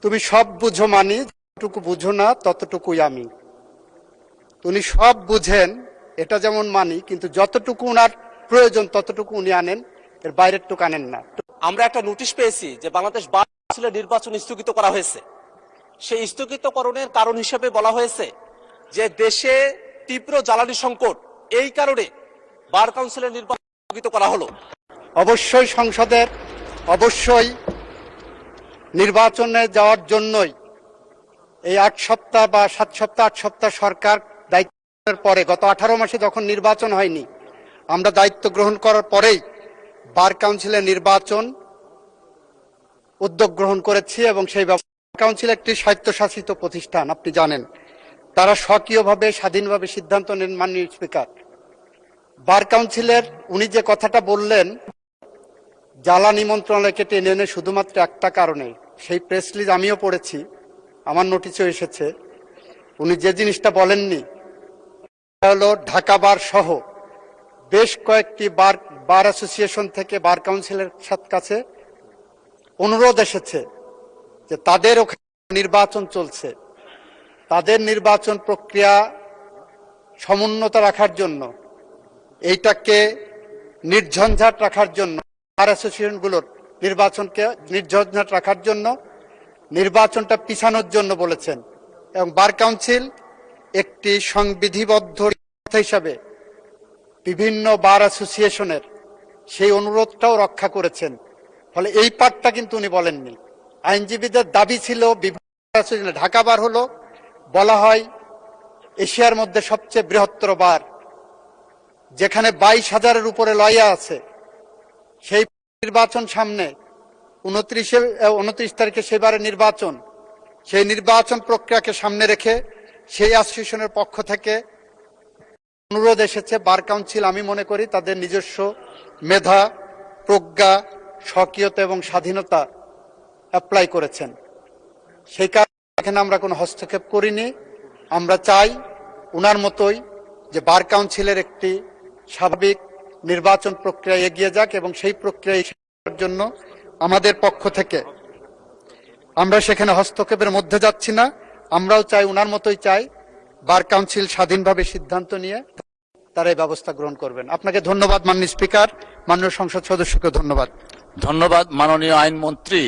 তুমি সব বুঝো মানি, যতটুকু বুঝো না ততটুকুই আমি। উনি সব বুঝেন, এটা যেমন মানি, কিন্তু যতটুকু উনার প্রয়োজন ততটুকু উনি আনেন, এর বাইরের টুকু আনেন না। আমরা একটা নোটিশ পেয়েছি যে বাংলাদেশ বার কাউন্সিলের নির্বাচন স্থগিত করা হয়েছে। সেই স্থগিতকরণের কারণ হিসেবে বলা হয়েছে যে দেশে তীব্র জ্বালানি সংকট, এই কারণে বার কাউন্সিলের নির্বাচন স্থগিত করা হলো। অবশ্যই সংসদের অবশ্যই নির্বাচনে যাওয়ার জন্যই এই 8 সপ্তাহ বা 7 সপ্তাহ 8 সপ্তাহ সরকার দায়িত্বের পরে, গত 18 মাসে যখন নির্বাচন হয়নি, আমরা দায়িত্ব গ্রহণ করার পরেই বার কাউন্সিলের নির্বাচন উদ্যোগ গ্রহণ করেছি। এবং সেই কাউন্সিল একটি স্বায়ত্তশাসিত প্রতিষ্ঠান, আপনি জানেন। তারা স্বকীয়ভাবে স্বাধীনভাবে সিদ্ধান্ত নেন। মাননীয় স্পিকার, বার কাউন্সিলের উনি যে কথাটা বললেন জ্বালানি মন্ত্রণালয়কে টেনে এনে শুধুমাত্র একটা কারণে, সেই প্রেস রিলিজ আমিও পড়েছি, আমার নোটিশেও এসেছে। উনি যে জিনিসটা বলেননি হলো ঢাকা বার সহ বেশ কয়েকটি বার অ্যাসোসিয়েশন থেকে বার কাউন্সিলের কাছে অনুরোধ এসেছে যে তাদের ওখানে নির্বাচন চলছে, তাদের নির্বাচন প্রক্রিয়া সমুন্নত রাখার জন্য, এইটাকে নির্ঝঞ্ঝাট রাখার জন্য, বার অ্যাসোসিয়েশনগুলোর নির্বাচনকে নির্ঝঞ্ঝাট রাখার জন্য, নির্বাচনটা পিছানোর জন্য বলেছেন। এবং বার কাউন্সিল একটি সংবিধিবদ্ধ হিসাবে বিভিন্ন বার অ্যাসোসিয়েশনের সেই অনুরোধটাও রক্ষা করেছেন। ফলে এই পার্টটা কিন্তু উনি বলেননি। আইনজীবীদের দাবি ছিল বিভিন্ন ঢাকা বার হলো, বলা হয় এশিয়ার মধ্যে সবচেয়ে বৃহত্তর বার, যেখানে 22,000-এর উপরে লয়া আছে। সেই নির্বাচন সামনে, 29 তারিখে সেবারের নির্বাচন, সেই নির্বাচন প্রক্রিয়াকে সামনে রেখে সেই অ্যাসোসিয়েশনের পক্ষ থেকে অনুরোধ এসেছে। বার কাউন্সিল আমি মনে করি তাদের নিজস্ব মেধা, প্রজ্ঞা, স্বকীয়তা এবং স্বাধীনতা অ্যাপ্লাই করেছেন। সেই কারণে এখানে আমরা কোনো হস্তক্ষেপ করিনি। আমরা চাই উনার মতোই যে বার কাউন্সিলের একটি স্বাভাবিক নির্বাচন প্রক্রিয়া এগিয়ে যাক, এবং সেই প্রক্রিয়া জন্য আমাদের পক্ষ থেকে আমরা সেখানে হস্তক্ষেপের মধ্যে যাচ্ছি না। আমরাও চাই, উনার মতোই চাই, বার কাউন্সিল স্বাধীনভাবে সিদ্ধান্ত নিয়ে তারা এই ব্যবস্থা গ্রহণ করবেন। আপনাকে ধন্যবাদ মাননীয় স্পিকার, মাননীয় সংসদ সদস্যকে ধন্যবাদ। ধন্যবাদ মাননীয় আইনমন্ত্রী।